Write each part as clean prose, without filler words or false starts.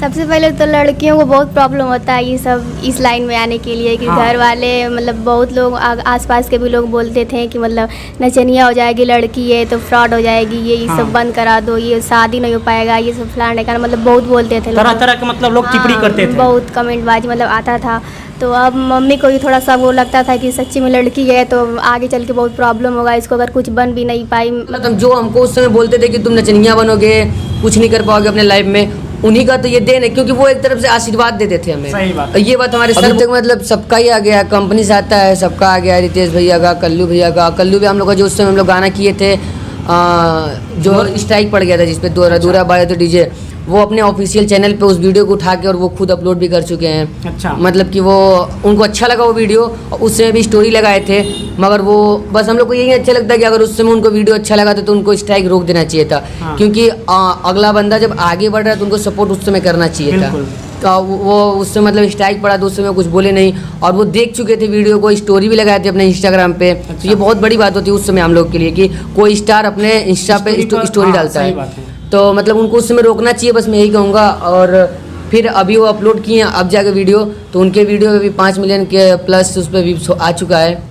सबसे पहले तो लड़कियों को बहुत प्रॉब्लम होता है ये सब इस लाइन में आने के लिए कि हाँ। घर वाले मतलब बहुत लोग आसपास के भी लोग बोलते थे कि मतलब नचनिया हो जाएगी लड़की है तो फ्रॉड हो जाएगी ये हाँ। सब बंद करा दो, ये शादी नहीं हो पाएगा, ये सब फलाने का मतलब बहुत बोलते थे तरह लोग। तरह के मतलब लोग टिप्पणी हाँ, करते थे। बहुत कमेंटबाजी मतलब आता था। तो अब मम्मी को भी थोड़ा सा वो लगता था कि सच्ची में लड़की है तो आगे चल के बहुत प्रॉब्लम होगा, इसको अगर कुछ बन भी नहीं पाई। मतलब जो हमको उस समय बोलते थे कि तुम नचनिया बनोगे, कुछ नहीं कर पाओगे अपने लाइफ में, उन्हीं का तो ये देन है, क्योंकि वो एक तरफ से आशीर्वाद देते थे हमें। सही बात। और ये बात हमारे सर तक मतलब सबका ही आ गया, कंपनी से आता है सबका आ गया, रितेश भैया का, कल्लू भैया का। कल्लू भी हम लोग का जो उस समय हम लोग गाना किए थे जो स्ट्राइक पड़ गया था जिसपे दूरा बाया तो डीजे, वो अपने ऑफिशियल चैनल पे उस वीडियो को उठा के और वो खुद अपलोड भी कर चुके हैं। अच्छा। मतलब कि वो उनको अच्छा लगा वो वीडियो, और उस समय भी स्टोरी लगाए थे, मगर वो बस हम लोग को यही अच्छा लगता है कि अगर उस समय उनको वीडियो अच्छा लगा तो उनको स्ट्राइक रोक देना चाहिए था। हाँ। क्योंकि अगला बंदा जब आगे बढ़ रहा है तो उनको सपोर्ट उस समय करना चाहिए था। बिल्कुल। तो वो उससे मतलब स्ट्राइक पड़ा तो उस समय कुछ बोले नहीं, और वो देख चुके थे वीडियो को, स्टोरी भी लगाए थे अपने इंस्टाग्राम पे। तो ये बहुत बड़ी बात होती है उस समय हम लोग के लिए कि कोई स्टार अपने इंस्टा पे स्टोरी डालता सही है। बात है। तो मतलब उनको उस समय रोकना चाहिए, बस मैं यही कहूँगा। और फिर अभी वो अपलोड किए हैं अब जाके वीडियो, तो उनके वीडियो पे भी 5 मिलियन के प्लस उस पर भी आ चुका है।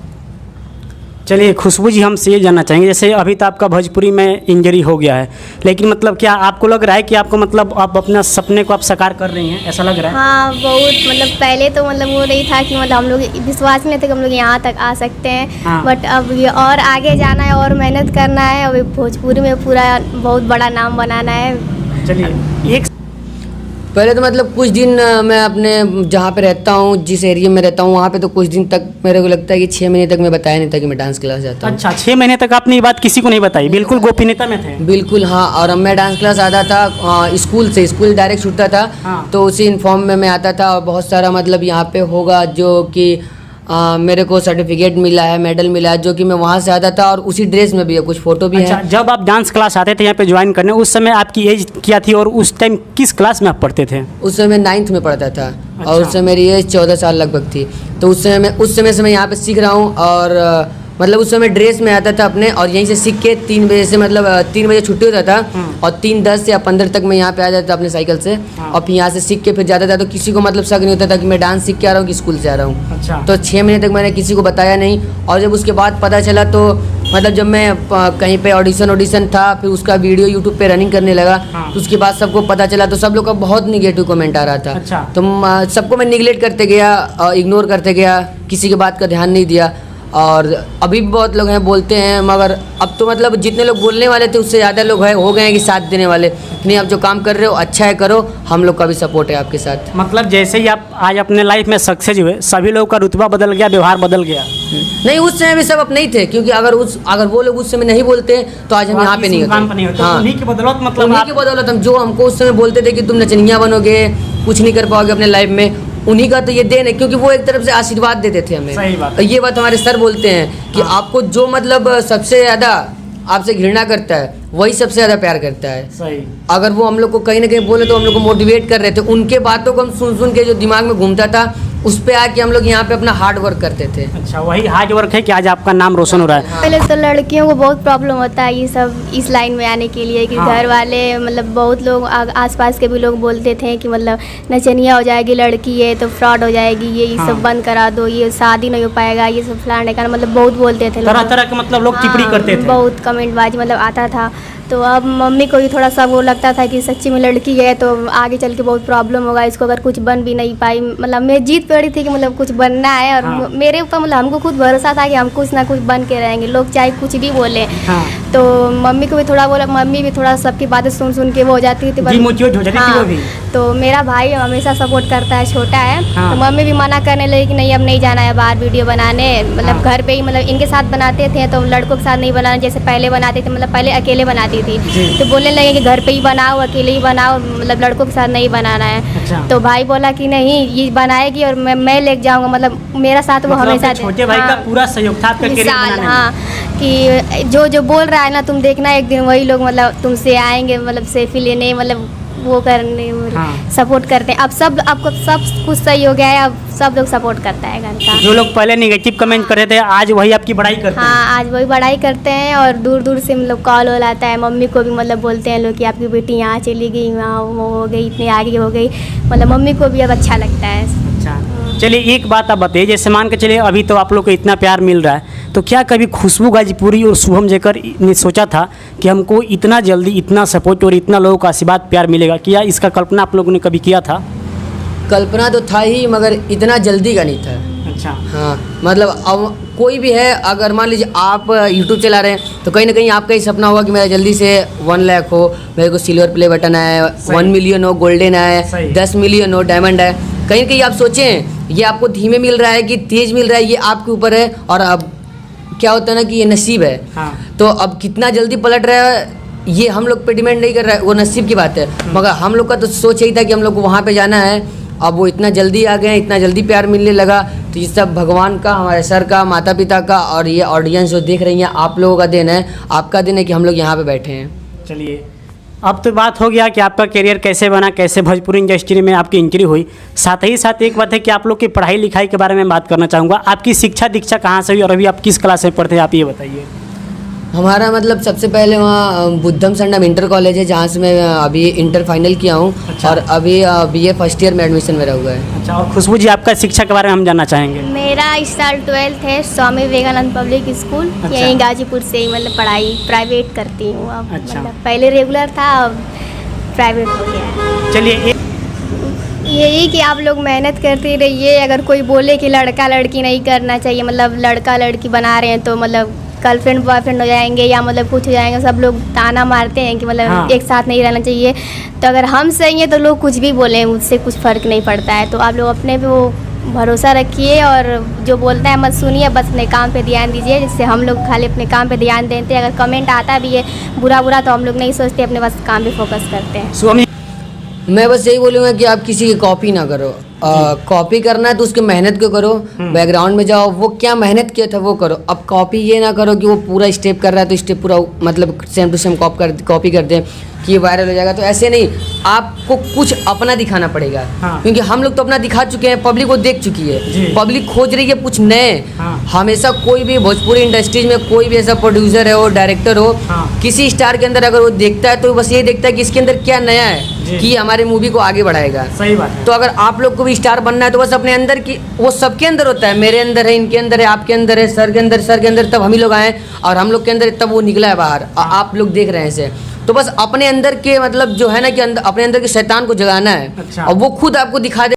चलिए खुशबू जी, हमसे ये जानना चाहेंगे, जैसे अभी तो आपका भोजपुरी में इंजरी हो गया है, लेकिन मतलब क्या आपको लग रहा है कि आपको मतलब आप अपना सपने को आप साकार कर रही हैं, ऐसा लग रहा है? हाँ बहुत, मतलब पहले तो मतलब वो नहीं था कि मतलब हम लोग विश्वास नहीं था कि हम लोग यहाँ तक आ सकते हैं। हाँ। बट अब ये और आगे जाना है और मेहनत करना है, अभी भोजपुरी में पूरा बहुत बड़ा नाम बनाना है। चलिए एक पहले तो मतलब कुछ दिन मैं अपने जहाँ पे रहता हूँ, जिस एरिया में रहता हूँ, वहाँ पे तो कुछ दिन तक मेरे को लगता है कि 6 महीने तक मैं बताया नहीं था कि मैं डांस क्लास जाता हूँ। अच्छा 6 महीने तक आपने ये बात किसी को नहीं बताई, बिल्कुल गोपनीयता में थे? बिल्कुल हाँ। और अब मैं डांस क्लास आता था स्कूल से, स्कूल डायरेक्ट छूटता था। हाँ। तो उसी इन्फॉर्म में मैं आता था, और बहुत सारा मतलब यहाँ पे होगा जो कि मेरे को सर्टिफिकेट मिला है, मेडल मिला है, जो कि मैं वहाँ से आता था, और उसी ड्रेस में भी है, कुछ फोटो भी अच्छा, है। जब आप डांस क्लास आते थे यहाँ पे ज्वाइन करने, उस समय आपकी एज क्या थी और उस टाइम किस क्लास में आप पढ़ते थे? उस समय मैं 9th में पढ़ता था। अच्छा। और उस समय मेरी एज 14 साल लगभग थी। तो उस समय से मैं यहाँ पे सीख रहा हूँ। और मतलब उस समय ड्रेस में आता था अपने, और यहीं से सीख के 3 बजे से मतलब 3 बजे छुट्टी होता था, और 3:10 या 15 तक मैं यहाँ पे आ जाता था अपने साइकिल से। हाँ। और फिर यहाँ से सीख के फिर जाता था, तो किसी को मतलब शक नहीं होता था कि मैं डांस सीख के आ रहा हूँ कि स्कूल से आ रहा हूँ। अच्छा। तो 6 महीने तक मैंने किसी को बताया नहीं। और जब उसके बाद पता चला तो मतलब जब मैं कहीं पे ऑडिशन था, फिर उसका वीडियो यूट्यूब पे रनिंग करने लगा। हाँ। तो उसके बाद सबको पता चला, तो सब लोग का बहुत निगेटिव कमेंट आ रहा था। अच्छा। तो सबको मैं निगलेक्ट करते गया, इग्नोर करते गया, किसी की बात का ध्यान नहीं दिया। और अभी भी बहुत लोग हैं बोलते हैं, मगर अब तो मतलब जितने लोग बोलने वाले थे उससे ज़्यादा लोग हो गए हैं कि साथ देने वाले। नहीं, आप जो काम कर रहे हो अच्छा है, करो, हम लोग का भी सपोर्ट है आपके साथ। मतलब जैसे ही आप आज अपने लाइफ में सक्सेस हुए, सभी लोगों का रुतबा बदल गया, व्यवहार बदल गया? नहीं, उस समय भी सब अपने ही थे, क्योंकि अगर वो लोग उस समय नहीं बोलते तो आज हम यहाँ पे नहीं होते। हाँ, उन्हीं की बदौलत मतलब उन्हीं की बदौलत हम जो हमको उस समय बोलते थे कि तुम नचनिया बनोगे, कुछ नहीं कर पाओगे अपने लाइफ में, उन्हीं का तो ये देन है, क्योंकि वो एक तरफ से आशीर्वाद देते थे हमें। सही बात। और ये बात हमारे सर बोलते हैं कि हाँ। आपको जो मतलब सबसे ज़्यादा आपसे घृणा करता है वही सबसे ज़्यादा प्यार करता है। सही। अगर वो हम लोग को कहीं ना कहीं बोले तो हम लोग को मोटिवेट कर रहे थे, उनके बातों को हम सुन सुन के जो दिमाग में घूमता था उस पे आके हम लोग यहाँ पे अपना हार्ड वर्क करते थे। अच्छा, वही हार्ड वर्क है कि आज आपका नाम रोशन हो रहा है। पहले तो लड़कियों को बहुत प्रॉब्लम होता है ये सब इस लाइन में आने के लिए कि हाँ। घर वाले मतलब बहुत लोग आसपास के भी लोग बोलते थे कि मतलब नचनिया हो जाएगी लड़की है तो फ्रॉड हो जाएगी, ये हाँ। सब बंद करा दो, ये शादी नहीं हो पाएगा, ये सब फलाने का मतलब बहुत बोलते थे तरह लोग। तरह के मतलब लोग टिप्पणी हाँ, करते थे। बहुत कमेंटबाजी मतलब आता था। तो अब मम्मी को भी थोड़ा सा वो लगता था कि सच्ची में लड़की है तो आगे चल के बहुत प्रॉब्लम होगा, इसको अगर कुछ बन भी नहीं पाई, मतलब मैं जीत पड़ी थी कि मतलब कुछ बनना है। और हाँ। मेरे ऊपर मतलब हमको खुद भरोसा था कि हम कुछ ना कुछ बन के रहेंगे, लोग चाहे कुछ भी बोले। हाँ। तो मम्मी को भी थोड़ा बोला, मम्मी भी थोड़ा सबकी बातें सुन सुन के वो हो जाती थी। डिमोटिवेट हो जाती थी वो भी। तो मेरा भाई हमेशा सपोर्ट करता है, छोटा है। हाँ। तो मम्मी भी मना करने लगी कि नहीं अब नहीं जाना है बाहर वीडियो बनाने, मतलब हाँ। घर पे ही मतलब इनके साथ बनाते थे तो लड़कों के साथ नहीं बनाना जैसे पहले बनाते थे, मतलब पहले अकेले बनाती थी। जी। तो बोलने लगे कि घर पे ही बनाओ, अकेले ही बनाओ, मतलब लड़कों के साथ नहीं बनाना है। अच्छा। तो भाई बोला कि नहीं ये बनाएगी और मैं लेके जाऊंगा, मतलब मेरा साथ वो मतलब हमेशा अपने छोटे भाई का पूरा सहयोग था आपका करियर मिसाल, बनाने में। हाँ, कि जो बोल रहा है ना तुम देखना एक दिन वही लोग मतलब तुमसे आएंगे, मतलब सेल्फी लेने, मतलब वो करने हाँ। सपोर्ट करते हैं। अब सब आपको सब कुछ सही हो गया है, अब सब लोग सपोर्ट करता है घर का। जो लोग पहले नेगेटिव कमेंट करते थे आज वही आपकी बड़ाई करते हैं। हाँ, आज वही पढ़ाई करते हैं और दूर दूर से मतलब कॉल हो आता है। मम्मी को भी मतलब बोलते हैं लोग कि आपकी बेटी यहाँ चली गई, वहाँ वो हो गई, इतनी आगे हो गई, मतलब मम्मी को भी अब अच्छा लगता है। अच्छा, चलिए एक बात आप बताइए, जैसे मान के चलिए अभी तो आप लोग को इतना प्यार मिल रहा है, तो क्या कभी खुशबू गाजीपुरी और शुभम जेकर ने सोचा था कि हमको इतना जल्दी इतना सपोर्ट और इतना लोगों का आशीर्वाद प्यार मिलेगा? क्या इसका कल्पना आप लोगों ने कभी किया था? कल्पना तो था ही, मगर इतना जल्दी का नहीं था। अच्छा, हाँ, मतलब अब कोई भी है, अगर मान लीजिए आप यूट्यूब चला रहे हैं तो कहीं ना कहीं आपका ही सपना होगा कि मेरा जल्दी से 1 लाख हो, मेरे को सिल्वर प्ले बटन आए, 1 मिलियन हो, गोल्डन आए, सही। 10 मिलियन हो, डायमंड आए। कहीं ना कहीं आप सोचें ये आपको धीमे मिल रहा है कि तेज मिल रहा है, ये आपके ऊपर है। और अब क्या होता है ना कि ये नसीब है। हाँ। तो अब कितना जल्दी पलट रहा है ये हम लोग पे डिपेंड नहीं कर रहा है, वो नसीब की बात है। मगर हम लोग का तो सोच यही था कि हम लोग को वहाँ पे जाना है। अब वो इतना जल्दी आ गए, इतना जल्दी प्यार मिलने लगा, तो ये सब भगवान का, हमारे सर का, माता पिता का और ये ऑडियंस जो देख रही हैं आप लोगों का दिन है, आपका दिन है कि हम लोग यहाँ पे बैठे हैं। चलिए अब तो बात हो गया कि आपका करियर कैसे बना, कैसे भोजपुरी इंडस्ट्री में आपकी एंट्री हुई। साथ ही साथ एक बात है कि आप लोग की पढ़ाई लिखाई के बारे में बात करना चाहूँगा। आपकी शिक्षा दीक्षा कहाँ से हुई और अभी आप किस क्लास में पढ़ते हैं, आप ये बताइए। हमारा मतलब सबसे पहले वहाँ बुद्धम संडम इंटर कॉलेज है, जहाँ से मैं अभी इंटर फाइनल किया हूँ। अच्छा। और अभी BA फर्स्ट ईयर में एडमिशन मेरा हुआ है। अच्छा, और खुशबू जी आपका शिक्षा के बारे में हम जानना चाहेंगे। मेरा इस साल 12th है, स्वामी विवेकानंद पब्लिक स्कूल, अच्छा। यहीं गाजीपुर से ही मतलब पढ़ाई प्राइवेट करती हूँ अब। अच्छा। मतलब पहले रेगुलर था, अब प्राइवेट हो गया है। चलिए यही कि आप लोग मेहनत करते रहिए। अगर कोई बोले कि लड़का लड़की नहीं करना चाहिए, मतलब लड़का लड़की बना रहे हैं तो मतलब गर्लफ्रेंड बॉयफ्रेंड हो जाएंगे या मतलब कुछ हो जाएंगे, सब लोग ताना मारते हैं कि मतलब हाँ। एक साथ नहीं रहना चाहिए। तो अगर हम सही हैं तो लोग कुछ भी बोलें, उससे कुछ फ़र्क नहीं पड़ता है। तो आप लोग अपने पे वो भरोसा रखिए और जो बोलता है मत सुनिए, बस अपने काम पे ध्यान दीजिए। जिससे हम लोग खाली अपने काम पे ध्यान देते हैं। अगर कमेंट आता भी है बुरा तो हम लोग नहीं सोचते, अपने बस काम पे फोकस करते हैं। शुभम जी, मैं बस यही बोलूँगा कि आप किसी की कॉपी ना करो। कॉपी करना है तो उसकी मेहनत क्यों करो, बैकग्राउंड में जाओ, वो क्या मेहनत किया था वो करो। अब कॉपी ये ना करो कि वो पूरा स्टेप कर रहा है तो स्टेप पूरा मतलब सेम टू सेम कॉपी कर दें कि ये वायरल हो जाएगा। तो ऐसे नहीं, आपको कुछ अपना दिखाना पड़ेगा। हाँ। क्योंकि हम लोग तो अपना दिखा चुके हैं, पब्लिक वो देख चुकी जी। है, पब्लिक खोज रही है कुछ नए। हाँ। हमेशा कोई भी भोजपुरी इंडस्ट्रीज में कोई भी ऐसा प्रोड्यूसर है हो, डायरेक्टर हो, हाँ। किसी स्टार के अंदर अगर वो देखता है तो बस ये देखता है कि इसके अंदर क्या नया जी। है कि हमारे मूवी को आगे बढ़ाएगा। सही बात है। तो अगर आप लोग को भी स्टार बनना है तो बस अपने अंदर की, वो सबके अंदर होता है, मेरे अंदर है, इनके अंदर है, आपके अंदर है, सर के अंदर, तब हम ही लोग आए और हम लोग के अंदर तब वो निकला है बाहर। आप लोग देख रहे हैं इसे, तो बस अपने अंदर के मतलब जो है ना कि अपने अंदर के शैतान को जगाना है। अच्छा। और वो खुद आपको दिखा दे।